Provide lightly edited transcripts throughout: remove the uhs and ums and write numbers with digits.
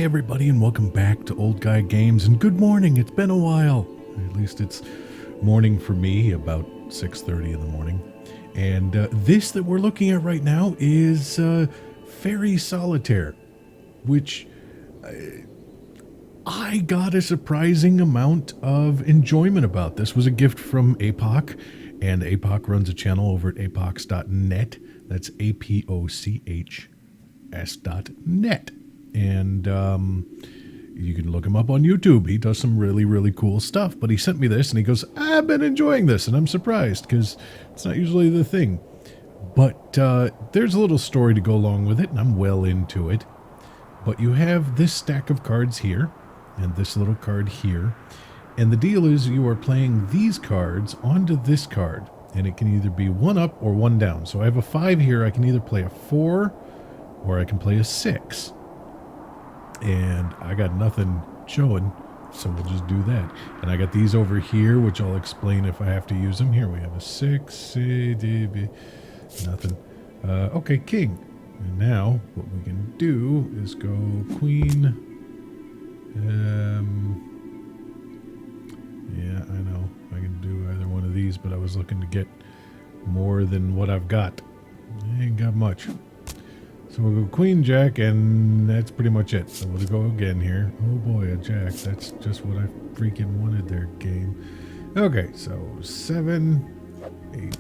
Hi everybody and welcome back to Old Guy Games, and good morning. It's been a while. At least it's morning for me, about 6:30 in the morning. And this that we're looking at right now is Faerie Solitaire, which I got a surprising amount of enjoyment about. This was a gift from APOC, and APOC runs a channel over at apocs.net. That's APOCHS.net. And you can look him up on YouTube. He does some really, really cool stuff. But he sent me this, and he goes, I've been enjoying this, and I'm surprised, because it's not usually the thing. But there's a little story to go along with it, and I'm well into it. But you have this stack of cards here, and this little card here. And the deal is you are playing these cards onto this card. And it can either be one up or one down. So I have a 5 here. I can either play a 4 or I can play a 6. And I got nothing showing, so we'll just do that. And I got these over here, which I'll explain if I have to use them. Here we have a 6, nothing. Okay, king. And now what we can do is go queen. Yeah, I know. I can do either one of these, but I was looking to get more than what I've got. I ain't got much. So we'll go queen, jack, and that's pretty much it. So we'll go again here. Oh boy, a jack. That's just what I freaking wanted there, game. Okay, so 7, 8,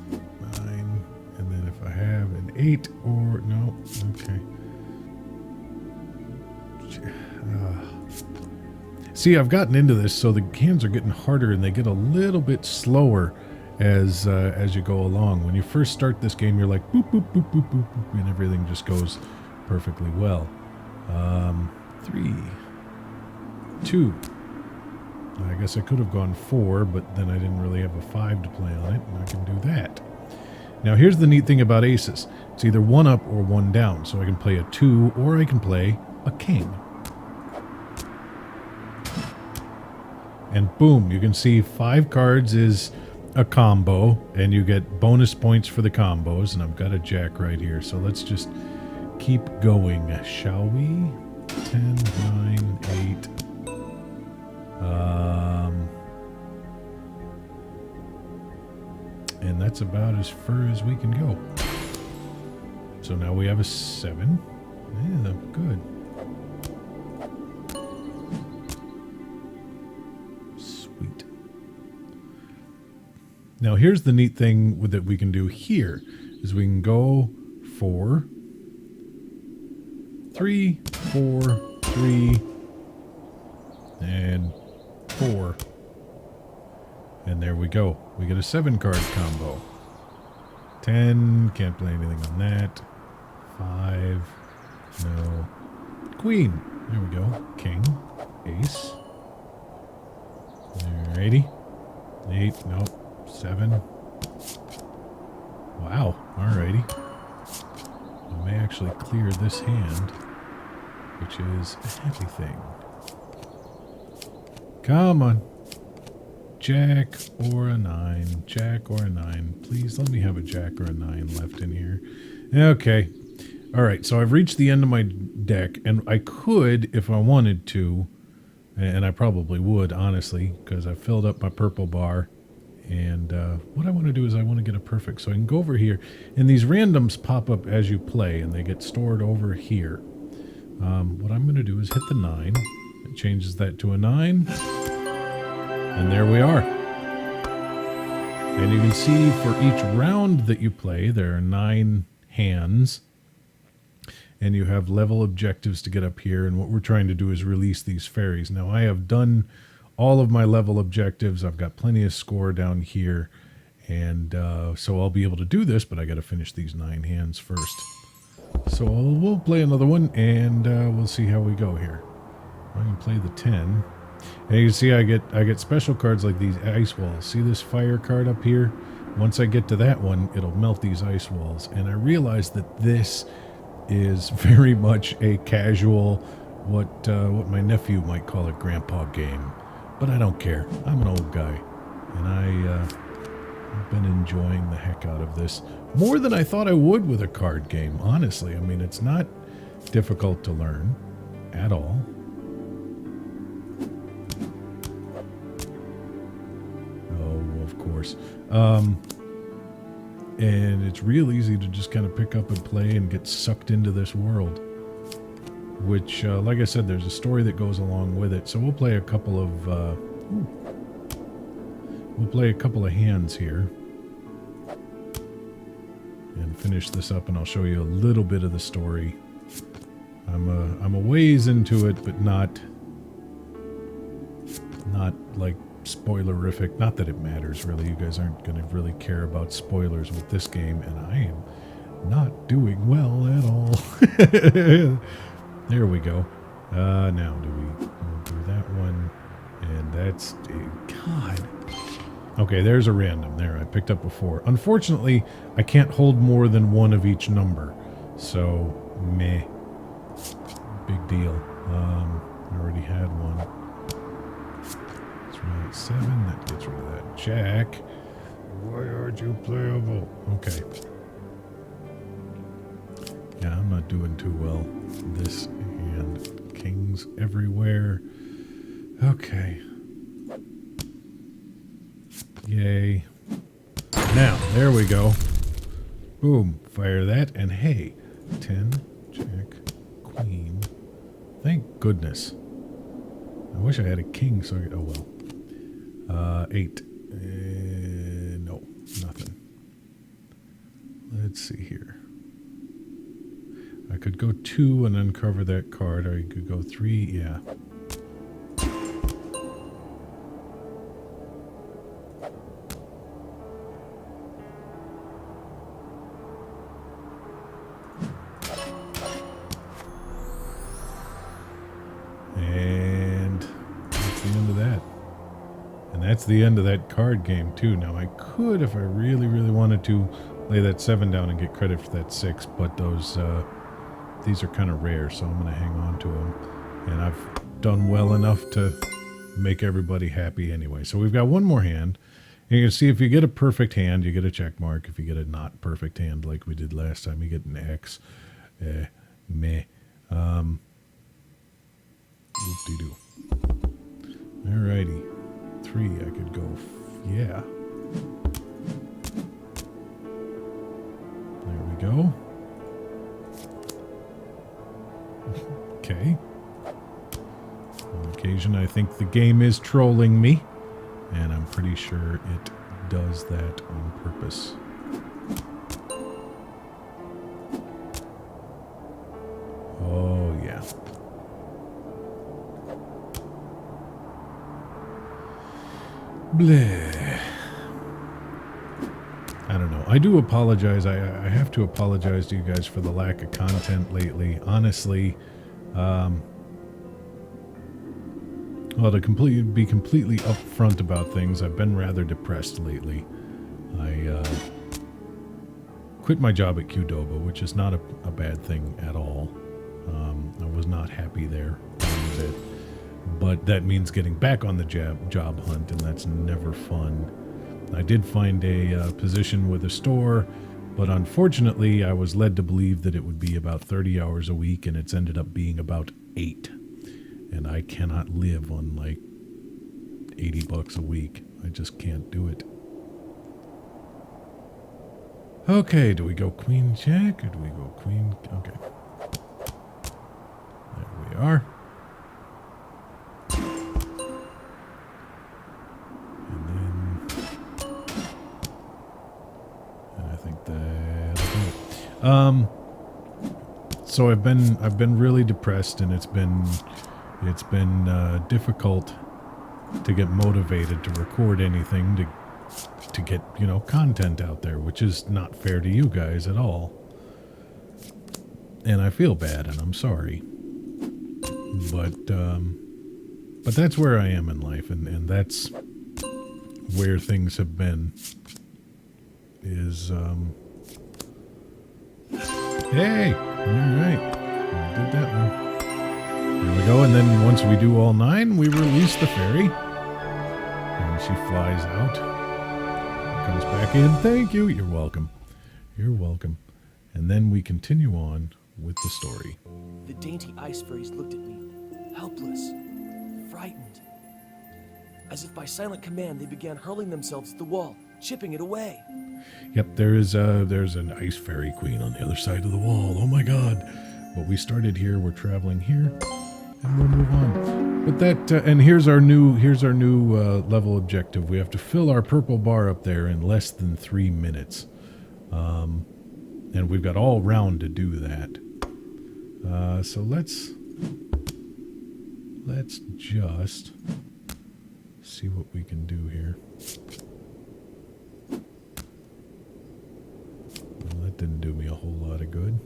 9, and then if I have an 8 or... no, okay. See, I've gotten into this, so the hands are getting harder, and they get a little bit slower as you go along. When you first start this game, you're like boop, boop, boop, boop, boop, boop, and everything just goes perfectly well. 3, 2. I guess I could have gone 4, but then I didn't really have a 5 to play on it, and I can do that. Now, here's the neat thing about aces. It's either one up or one down, so I can play a 2, or I can play a king. And boom, you can see 5 cards is a combo, and you get bonus points for the combos, and I've got a jack right here, so let's just keep going, shall we? 10, 9, 8. And that's about as far as we can go. So now we have a 7. Yeah, good. Now here's the neat thing that we can do here is we can go 4, 3, 4, 3, and 4. And there we go. We get a 7 card combo. 10, can't play anything on that. 5, no. Queen, there we go. King, ace. Alrighty. 8, nope. 7. Wow, alrighty. I may actually clear this hand, which is a happy thing. Come on. Jack or a 9. Jack or a 9. Please let me have a jack or a 9 left in here. Okay. Alright, so I've reached the end of my deck, and I could, if I wanted to, and I probably would, honestly, because I've filled up my purple bar. And what I want to do is I want to get a perfect. So I can go over here. And these randoms pop up as you play. And they get stored over here. What I'm going to do is hit the 9. It changes that to a 9. And there we are. And you can see for each round that you play, there are 9 hands. And you have level objectives to get up here. And what we're trying to do is release these fairies. Now I have done all of my level objectives. I've got plenty of score down here, and so I'll be able to do this, but I got to finish these 9 hands first. So we'll play another one, and we'll see how we go here. I can play the 10, and you can see I get special cards like these ice walls. See this fire card up here? Once I get to that one, it'll melt these ice walls, and I realize that this is very much a casual, what my nephew might call a grandpa game. But I don't care. I'm an old guy. And I've been enjoying the heck out of this. More than I thought I would with a card game, honestly. I mean, it's not difficult to learn at all. course. And it's real easy to just kind of pick up and play and get sucked into this world. Which, like I said, there's a story that goes along with it. So we'll play a couple of hands here and finish this up, and I'll show you a little bit of the story. I'm a ways into it, but not like spoilerific. Not that it matters really. You guys aren't going to really care about spoilers with this game, and I am not doing well at all. There we go. Now we'll do that one, and that's God. Okay, there's a random there I picked up before. Unfortunately, I can't hold more than one of each number, so meh. Big deal. I already had one. Let's roll 7. That gets rid of that jack. Why aren't you playable? Okay. Yeah, I'm not doing too well. This hand. Kings everywhere. Okay. Yay. Now, there we go. Boom. Fire that. And hey, 10, jack, queen. Thank goodness. I wish I had a king so I could, oh well. 8. No, nothing. Let's see here. I could go 2 and uncover that card, or you could go 3, yeah. And that's the end of that. And that's the end of that card game, too. Now, I could, if I really, really wanted to, lay that 7 down and get credit for that 6, but those, these are kind of rare, so I'm going to hang on to them. And I've done well enough to make everybody happy anyway. So we've got one more hand. And you can see if you get a perfect hand, you get a check mark. If you get a not perfect hand like we did last time, you get an X. Meh. Whoop-de-doo. Alrighty. 3, I could go, yeah. There we go. Okay. On occasion, I think the game is trolling me, and I'm pretty sure it does that on purpose. Oh, yeah. Bleh. I don't know. I do apologize. I have to apologize to you guys for the lack of content lately. Honestly, well, to be completely upfront about things, I've been rather depressed lately. I quit my job at Qdoba, which is not a bad thing at all. I was not happy there one bit. But that means getting back on the job hunt, and that's never fun. I did find a position with a store, but unfortunately I was led to believe that it would be about 30 hours a week, and it's ended up being about 8. And I cannot live on like $80 a week. I just can't do it. Okay, do we go queen jack or do we go queen? Okay. There we are. So I've been really depressed, and it's been difficult to get motivated to record anything to get, you know, content out there, which is not fair to you guys at all. And I feel bad, and I'm sorry. But that's where I am in life, and that's where things have been. Is hey, all right, we did that one. There we go, and then once we do all 9, we release the fairy, and she flies out, comes back in. Thank you. You're welcome. You're welcome. And then we continue on with the story. The dainty ice fairies looked at me, helpless, frightened. As if by silent command, they began hurling themselves at the wall, chipping it away. Yep, there's an ice fairy queen on the other side of the wall. Oh my god. But we started here, we're traveling here, and we'll move on. But that, and here's our new level objective. We have to fill our purple bar up there in less than 3 minutes. And we've got all round to do that. So let's just see what we can do here. Well, that didn't do me a whole lot of good.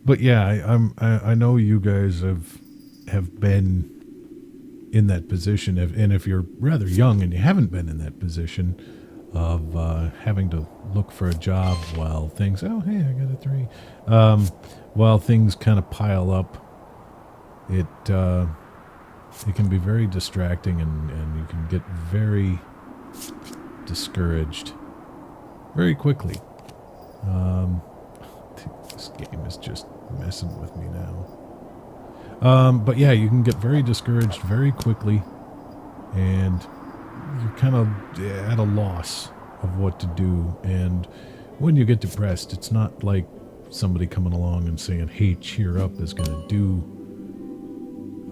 But yeah, I know you guys have been in that position, and if you're rather young and you haven't been in that position of having to look for a job while things, oh hey, I got a 3, while things kind of pile up, it can be very distracting, and you can get very discouraged very quickly. This game is just messing with me now. But yeah, you can get very discouraged very quickly, and you're kind of at a loss of what to do. And when you get depressed, it's not like somebody coming along and saying, hey, cheer up, is going to do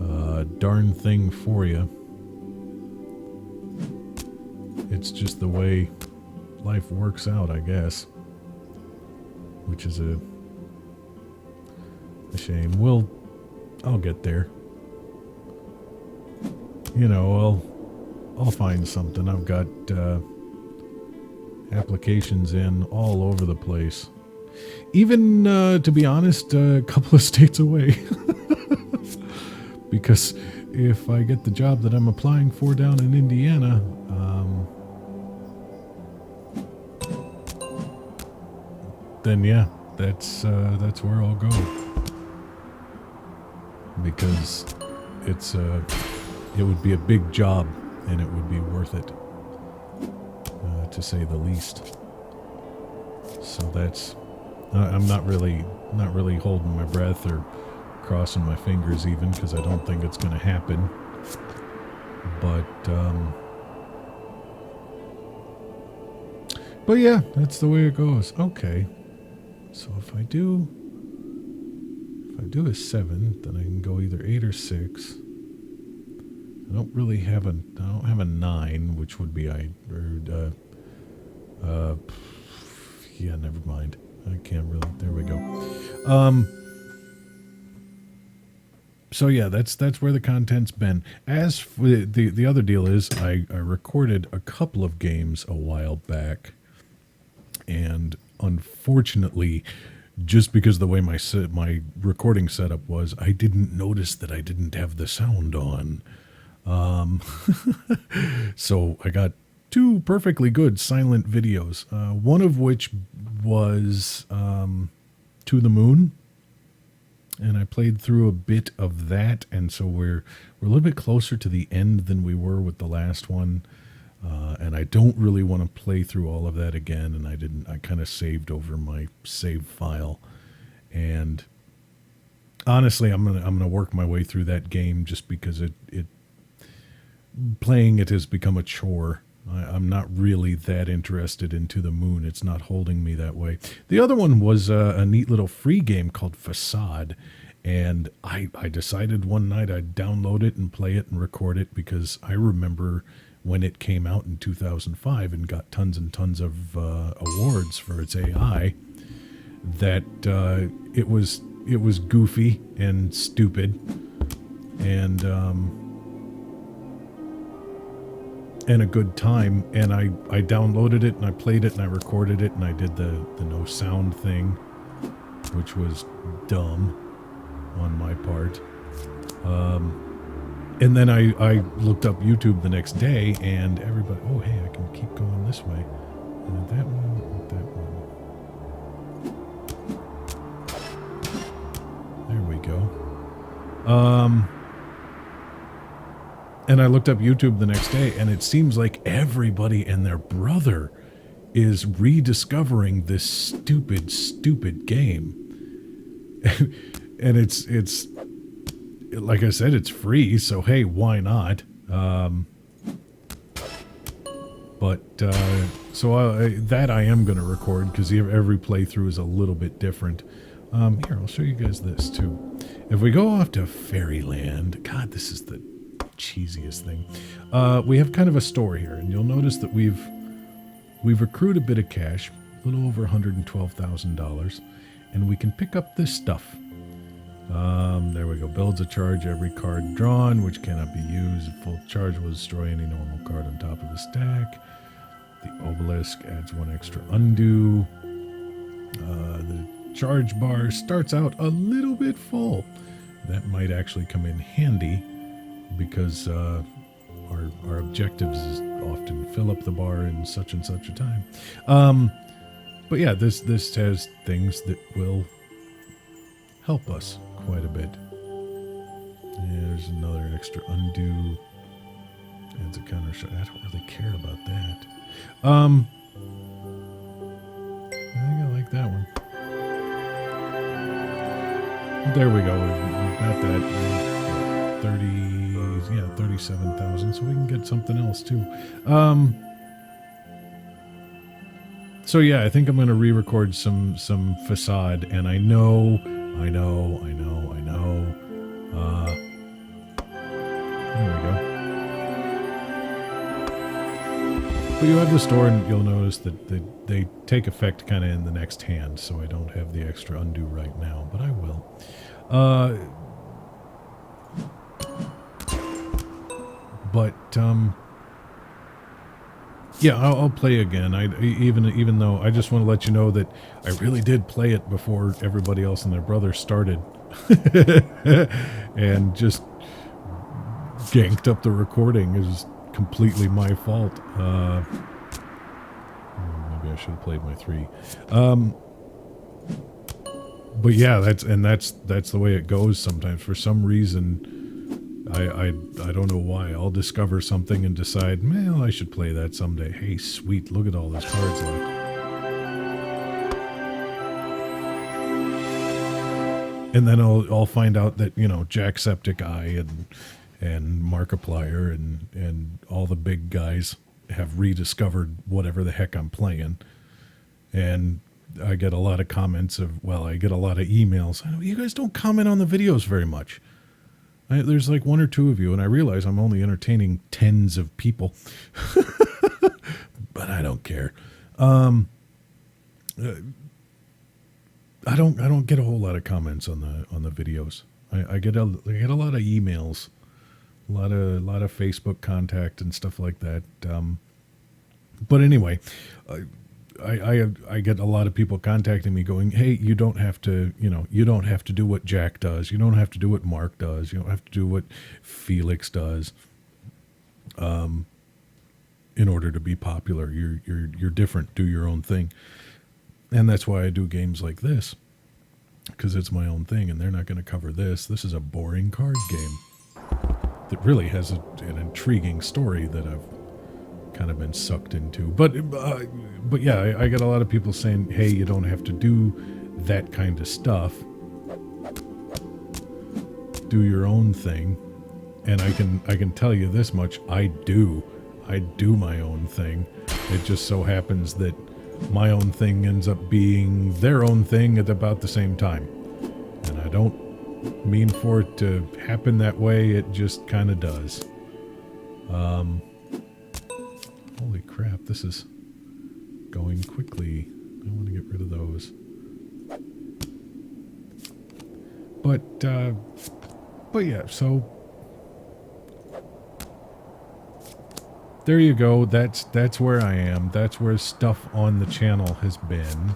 a darn thing for you. It's just the way life works out, I guess, which is a shame. I'll get there. You know, I'll find something. I've got applications in all over the place. Even, to be honest, a couple of states away. Because if I get the job that I'm applying for down in Indiana, then yeah, that's where I'll go. Because it would be a big job, and it would be worth it, to say the least. So that's, I'm not really holding my breath or crossing my fingers even, because I don't think it's going to happen. But yeah, that's the way it goes. Okay, so if I do a 7, then I can go either 8 or 6. I don't have a 9, which would be yeah, never mind. I can't really, there we go. So yeah, that's where the content's been. As for the other deal is, I recorded a couple of games a while back, and unfortunately, just because of the way my recording setup was, I didn't notice that I didn't have the sound on. So I got 2 perfectly good silent videos. One of which was To the Moon, and I played through a bit of that, and so we're a little bit closer to the end than we were with the last one. And I don't really want to play through all of that again, and I kind of saved over my save file. And honestly, I'm gonna work my way through that game, just because playing it has become a chore. I'm not really that interested in To the Moon. It's not holding me that way. The other one was a neat little free game called Facade, and I decided one night I'd download it and play it and record it, because I remember when it came out in 2005 and got tons and tons of awards for its AI, that it was goofy and stupid, and a good time. And I downloaded it and I played it and I recorded it and I did the no sound thing, which was dumb on my part. And then I looked up YouTube the next day, and everybody, oh hey, I can keep going this way. And that one, there we go. And I looked up YouTube the next day, and it seems like everybody and their brother is rediscovering this stupid game. and it's like I said, it's free, so hey, why not? That I am going to record because every playthrough is a little bit different. Here, I'll show you guys this too. If we go off to Fairyland, God, this is the cheesiest thing. We have kind of a store here, and you'll notice that we've accrued a bit of cash, a little over $112,000, and we can pick up this stuff. There we go. Builds a charge every card drawn, which cannot be used. Full charge will destroy any normal card on top of the stack. The obelisk adds 1 extra undo. The charge bar starts out a little bit full. That might actually come in handy because our objectives is often fill up the bar in such and such a time. But yeah, this has things that will help us quite a bit. There's another extra undo. Adds a counter shot. I don't really care about that. I think I like that one. There we go. We've got that 37,000, so we can get something else too. So yeah, I think I'm going to re-record some facade, and I know. There we go. But you have the store, and you'll notice that they take effect kind of in the next hand, so I don't have the extra undo right now, but I will. Yeah, I'll play again. Even though I just want to let you know that I really did play it before everybody else and their brother started, and just ganked up the recording. It was completely my fault. Maybe I should have played my 3. But yeah, that's the way it goes sometimes. For some reason, I don't know why. I'll discover something and decide, well, I should play that someday. Hey, sweet, look at all those cards like. And then I'll find out that, Jacksepticeye and Markiplier and all the big guys have rediscovered whatever the heck I'm playing. And I get a lot of comments I get a lot of emails. You guys don't comment on the videos very much. There's like 1 or 2 of you, and I realize I'm only entertaining tens of people. But I don't care. I don't get a whole lot of comments on the videos. I get a lot of emails, a lot of Facebook contact and stuff like that. But anyway, I get a lot of people contacting me going, hey, you don't have to do what Jack does. You don't have to do what Mark does. You don't have to do what Felix does. In order to be popular, you're different. Do your own thing. And that's why I do games like this, because it's my own thing, and they're not going to cover this. This is a boring card game that really has an intriguing story that I've kind of been sucked into. But yeah, I get a lot of people saying, hey, you don't have to do that kind of stuff. Do your own thing. And I can tell you this much, I do my own thing. It just so happens that my own thing ends up being their own thing at about the same time. And I don't mean for it to happen that way, it just kind of does. Holy crap, this is going quickly. I want to get rid of those. But yeah, so there you go. That's where I am. That's where stuff on the channel has been.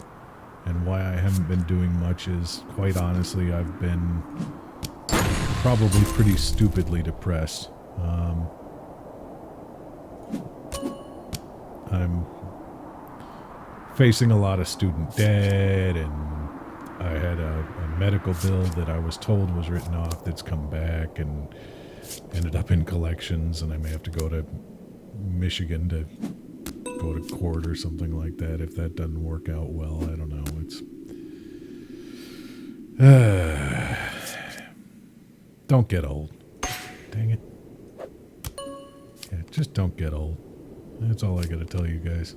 And why I haven't been doing much is, quite honestly, I've been probably pretty stupidly depressed. I'm facing a lot of student debt, and I had a medical bill that I was told was written off that's come back and ended up in collections, and I may have to go to Michigan to go to court or something like that if that doesn't work out well. I don't know. It's Don't get old. Dang it. Yeah, just don't get old. That's all I gotta tell you guys.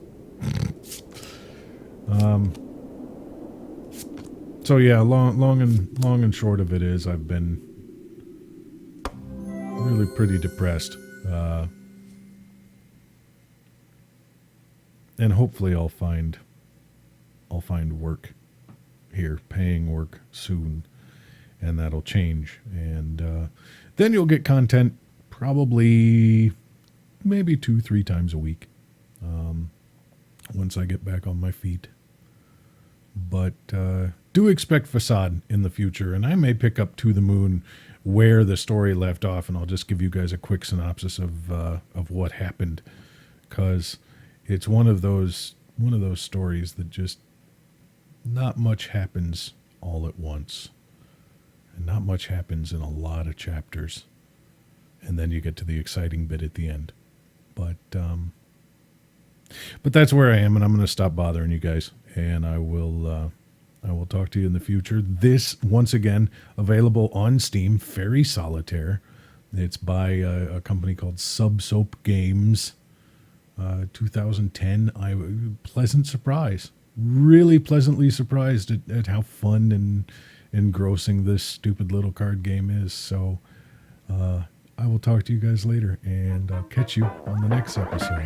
So yeah, long and short of it is, I've been really pretty depressed, and hopefully I'll find work here, paying work soon, and that'll change, and then you'll get content probably maybe 2-3 times a week, once I get back on my feet. But do expect Facade in the future, and I may pick up To the Moon where the story left off, and I'll just give you guys a quick synopsis of what happened, because it's one of those stories that just not much happens all at once, and not much happens in a lot of chapters, and then you get to the exciting bit at the end. But that's where I am, and I'm going to stop bothering you guys, and I will talk to you in the future. This, once again, available on Steam, Faerie Solitaire. It's by a company called Soap Games. 2010. Pleasant surprise. Really pleasantly surprised at how fun and engrossing this stupid little card game is. So I will talk to you guys later, and I'll catch you on the next episode.